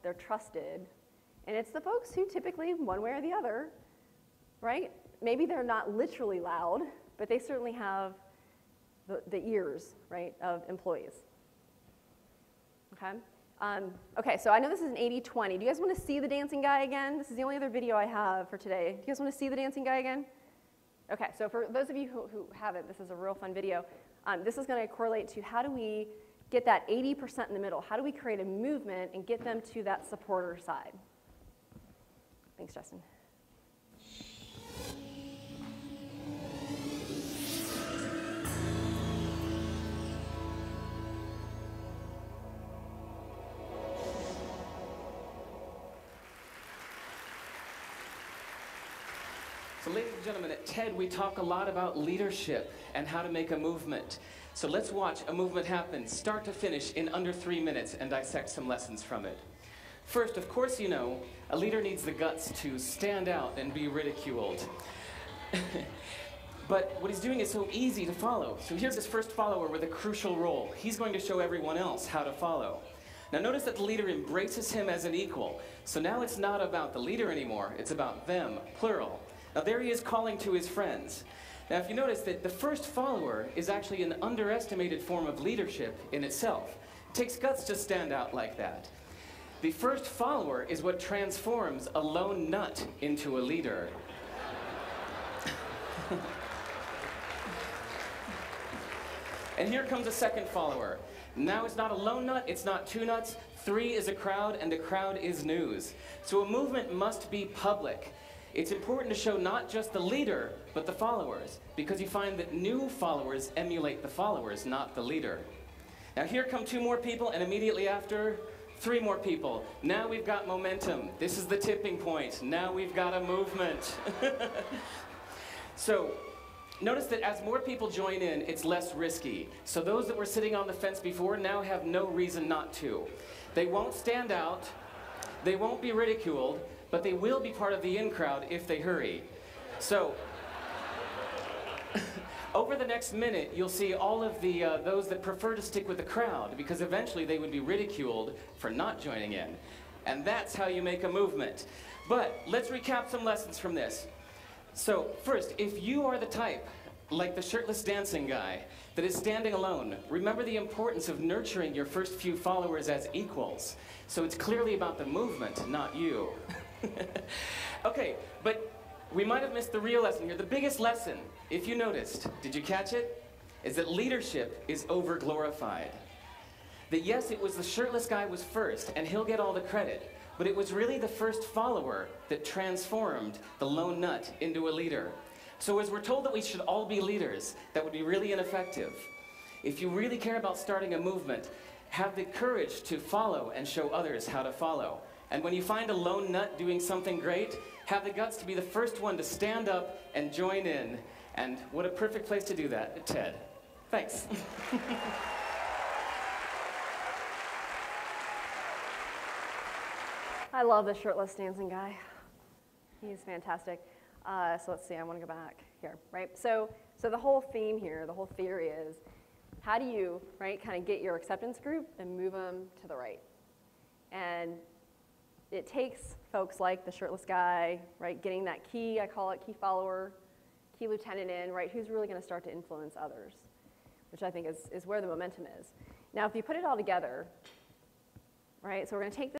they're trusted, and it's the folks who typically, one way or the other, right? Maybe they're not literally loud, but they certainly have the ears, right, of employees. Okay? Okay, so I know this is an 80-20. Do you guys want to see the dancing guy again? This is the only other video I have for today. Do you guys want to see the dancing guy again? Okay, so for those of you who haven't, this is a real fun video. This is going to correlate to how do we get that 80% in the middle? How do we create a movement and get them to that supporter side? Thanks, Justin. So ladies and gentlemen, at TED we talk a lot about leadership and how to make a movement. So let's watch a movement happen, start to finish, in under 3 minutes and dissect some lessons from it. First, of course you know, a leader needs the guts to stand out and be ridiculed. But what he's doing is so easy to follow. So here's his first follower with a crucial role. He's going to show everyone else how to follow. Now notice that the leader embraces him as an equal. So now it's not about the leader anymore, it's about them, plural. Now there he is calling to his friends. Now if you notice that the first follower is actually an underestimated form of leadership in itself. It takes guts to stand out like that. The first follower is what transforms a lone nut into a leader. And here comes a second follower. Now it's not a lone nut, it's not two nuts, 3 is a crowd, and a crowd is news. So a movement must be public. It's important to show not just the leader, but the followers, because you find that new followers emulate the followers, not the leader. Now here come 2 more people, and immediately after, 3 more people. Now we've got momentum. This is the tipping point. Now we've got a movement. So notice that as more people join in, it's less risky. So those that were sitting on the fence before now have no reason not to. They won't stand out. They won't be ridiculed. But they will be part of the in crowd if they hurry. So, over the next minute, you'll see all of the those that prefer to stick with the crowd, because eventually they would be ridiculed for not joining in. And that's how you make a movement. But let's recap some lessons from this. So, first, if you are the type, like the shirtless dancing guy, that is standing alone, remember the importance of nurturing your first few followers as equals. So it's clearly about the movement, not you. Okay, but we might have missed the real lesson here. The biggest lesson, if you noticed, did you catch it? Is that leadership is over-glorified. That yes, it was the shirtless guy was first, and he'll get all the credit, but it was really the first follower that transformed the lone nut into a leader. So as we're told that we should all be leaders, that would be really ineffective. If you really care about starting a movement, have the courage to follow and show others how to follow. And when you find a lone nut doing something great, have the guts to be the first one to stand up and join in. And what a perfect place to do that at TED. Thanks. I love the shirtless dancing guy. He's fantastic. So let's see, I want to go back here, right? So the whole theme here, the whole theory is, how do you, right, kind of get your acceptance group and move them to the right? And it takes folks like the shirtless guy, right, getting that key, I call it key follower, key lieutenant in, right, who's really going to start to influence others, which I think is where the momentum is. Now, if you put it all together, right, so we're going to take this